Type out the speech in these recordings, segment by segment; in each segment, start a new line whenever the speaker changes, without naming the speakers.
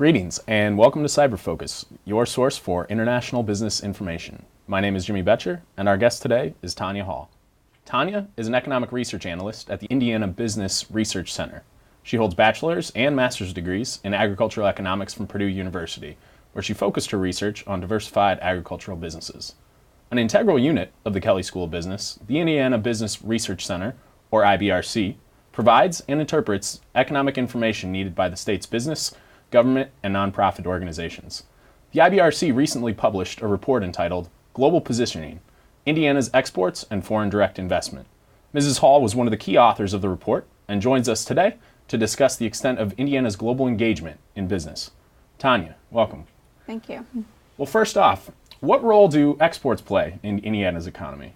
Greetings and welcome to CIBER Focus, your source for international business information. My name is Jimmy Bettcher and our guest today is Tanya Hall. Tanya is an economic research analyst at the Indiana Business Research Center. She holds bachelor's and master's degrees in agricultural economics from Purdue University, where she focused her research on diversified agricultural businesses. An integral unit of the Kelley School of Business, the Indiana Business Research Center, or IBRC, provides and interprets economic information needed by the state's business, government, and nonprofit organizations. The IBRC recently published a report entitled Global Positioning, Indiana's Exports and Foreign Direct Investment. Mrs. Hall was one of the key authors of the report and joins us today to discuss the extent of Indiana's global engagement in business. Tanya, welcome.
Thank you.
Well, first off, what role do exports play in Indiana's economy?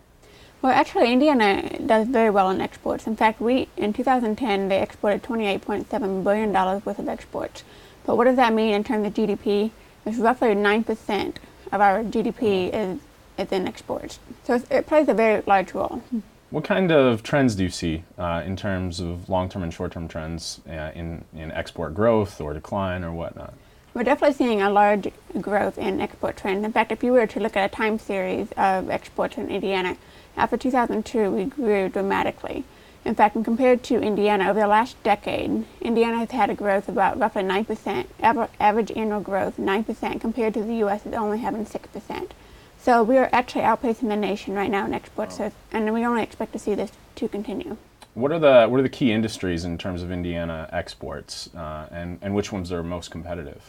Well, actually, Indiana does very well in exports. In fact, in 2010, they exported $28.7 billion worth of exports. But what does that mean in terms of GDP? It's roughly 9% of our GDP is in exports. So it plays a very large role.
What kind of trends do you see in terms of long-term and short-term trends in export growth or decline or whatnot?
We're definitely seeing a large growth in export trends. In fact, if you were to look at a time series of exports in Indiana, after 2002, we grew dramatically. In fact, when compared to Indiana, over the last decade, Indiana has had a growth of about roughly 9%, average annual growth 9%, compared to the U.S. is only having 6%. So we are actually outpacing the nation right now in exports, and we only expect to see this to continue.
What are the key industries in terms of Indiana exports, and which ones are most competitive?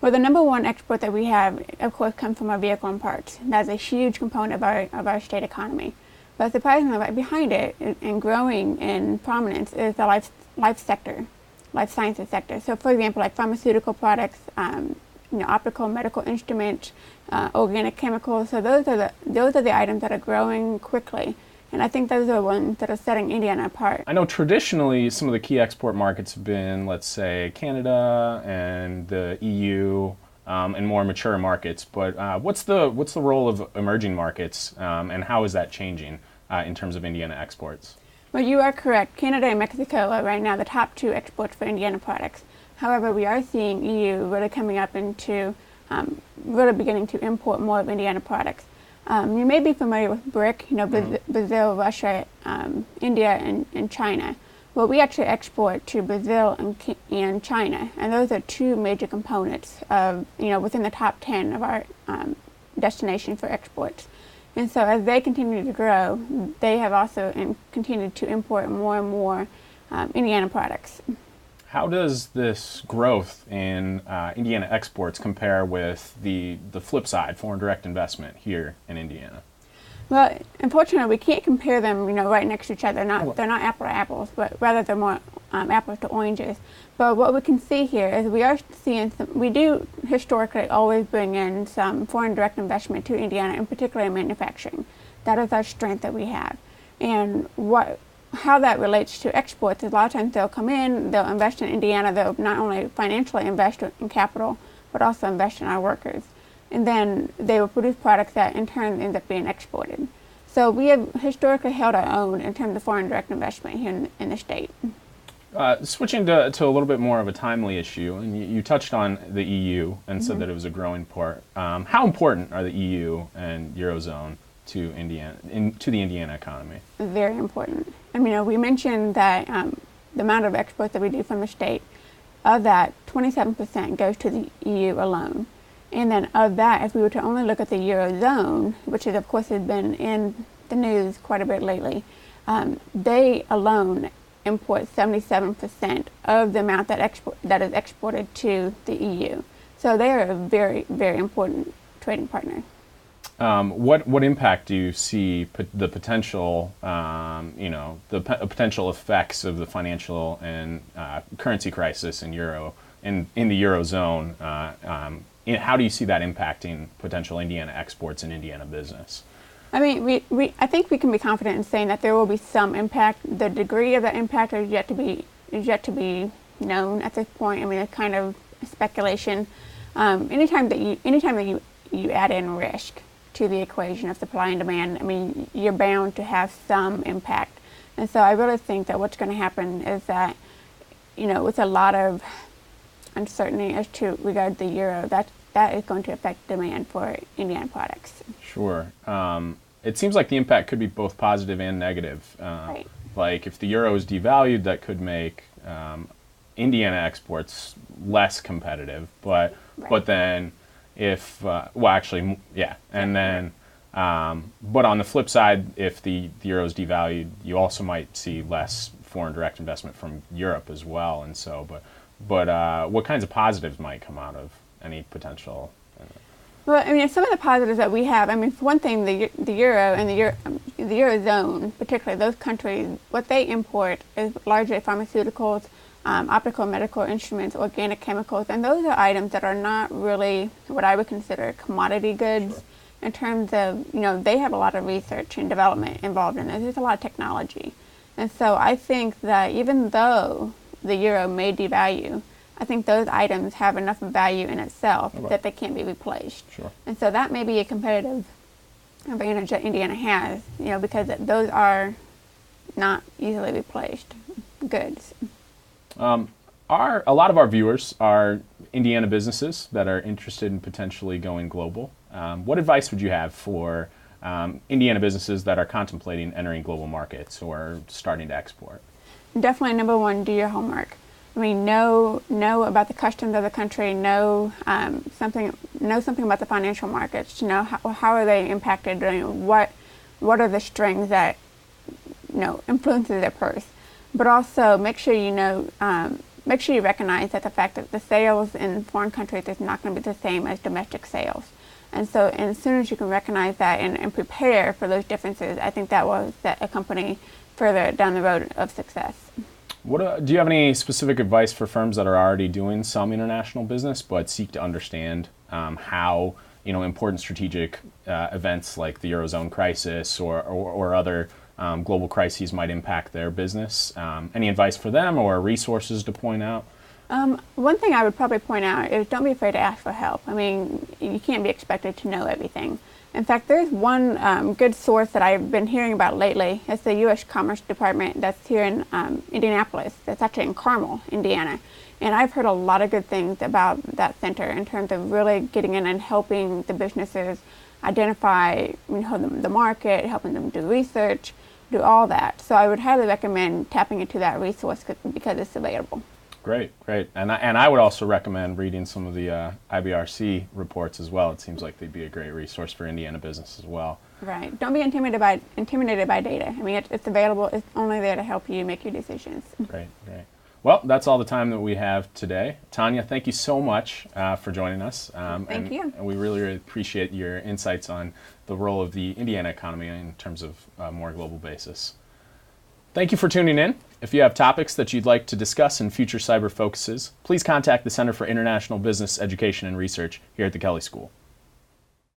Well, the number one export that we have, of course, comes from our vehicle and parts. That's a huge component of our state economy. But surprisingly, right behind it and growing in prominence is the life sciences sector. So, for example, like pharmaceutical products, optical medical instruments, organic chemicals. So those are the items that are growing quickly. And I think those are the ones that are setting Indiana apart.
I know traditionally some of the key export markets have been, let's say, Canada and the EU and more mature markets. But what's the role of emerging markets and how is that changing in terms of Indiana exports?
Well, you are correct. Canada and Mexico are right now the top two exports for Indiana products. However, we are seeing EU really coming up into really beginning to import more of Indiana products. You may be familiar with BRIC, Brazil, Russia, India, and China. Well, we actually export to Brazil and China, and those are two major components of, within the top 10 of our destination for exports. And so as they continue to grow, they have also continued to import more and more Indiana products.
How does this growth in Indiana exports compare with the flip side, foreign direct investment here in Indiana?
Well, unfortunately, we can't compare them, right next to each other. They're not apple to apples, but rather they're more apples to oranges. But what we can see here is we do historically always bring in some foreign direct investment to Indiana, in particular in manufacturing. That is our strength that we have. And how that relates to exports is a lot of times they'll come in, they'll invest in Indiana, they'll not only financially invest in capital, but also invest in our workers. And then they will produce products that in turn end up being exported. So we have historically held our own in terms of foreign direct investment here in the state.
Switching to a little bit more of a timely issue, and you touched on the EU and said that it was a growing part. How important are the EU and eurozone to the Indiana economy?
Very important. We mentioned that the amount of exports that we do from the state, of that, 27% goes to the EU alone. And then of that, if we were to only look at the eurozone, which is, of course, has been in the news quite a bit lately, they alone import 77% of the amount that is exported to the EU. So they are a very, very important trading partner.
What impact do you see the potential, potential effects of the financial and currency crisis in the eurozone? How do you see that impacting potential Indiana exports and Indiana business?
I think we can be confident in saying that there will be some impact. The degree of that impact is yet to be known at this point. It's kind of speculation. Anytime that you add in risk to the equation of supply and demand, you're bound to have some impact. And so I really think that what's going to happen is that, with a lot of uncertainty as to regard the euro, that is going to affect demand for Indiana products.
Sure. It seems like the impact could be both positive and negative.
Right.
Like if the euro is devalued, that could make Indiana exports less competitive. But then if and then but on the flip side, if the euro is devalued, you also might see less foreign direct investment from Europe as well. And so, but what kinds of positives might come out of any potential?
Well, I mean, some of the positives that we have, I mean, for one thing, the euro and the eurozone, particularly those countries, what they import is largely pharmaceuticals, optical and medical instruments, organic chemicals, and those are items that are not really what I would consider commodity goods. Sure. In terms of, they have a lot of research and development involved in this. There's a lot of technology. And so I think that even though the euro may devalue, I think those items have enough value in itself that they can't be replaced.
Sure. And
so that may be a competitive advantage that Indiana has, because those are not easily replaced goods.
A lot of our viewers are Indiana businesses that are interested in potentially going global. What advice would you have for Indiana businesses that are contemplating entering global markets or starting to export?
Definitely, number one, do your homework. I mean, know about the customs of the country. Know something about the financial markets. To know how are they impacted. What are the strings that influences their purse. But also make sure make sure you recognize that the fact that the sales in foreign countries is not going to be the same as domestic sales. And so, as soon as you can recognize that and prepare for those differences, I think that will set a company further down the road of success.
Do you have any specific advice for firms that are already doing some international business but seek to understand how important strategic events like the eurozone crisis or other global crises might impact their business? Any advice for them or resources to point out?
One thing I would probably point out is don't be afraid to ask for help. I mean, you can't be expected to know everything. In fact, there's one good source that I've been hearing about lately. It's the U.S. Commerce Department that's here in Indianapolis. That's actually in Carmel, Indiana. And I've heard a lot of good things about that center in terms of really getting in and helping the businesses identify the market, helping them do research, do all that. So I would highly recommend tapping into that resource because it's available.
Great. And I would also recommend reading some of the IBRC reports as well. It seems like they'd be a great resource for Indiana business as well.
Right. Don't be intimidated by data. I mean, it's available. It's only there to help you make your decisions.
Great. Well, that's all the time that we have today. Tanya, thank you so much for joining us.
Thank you.
And we really appreciate your insights on the role of the Indiana economy in terms of a more global basis. Thank you for tuning in. If you have topics that you'd like to discuss in future cyber focuses, please contact the Center for International Business Education and Research here at the Kelley School.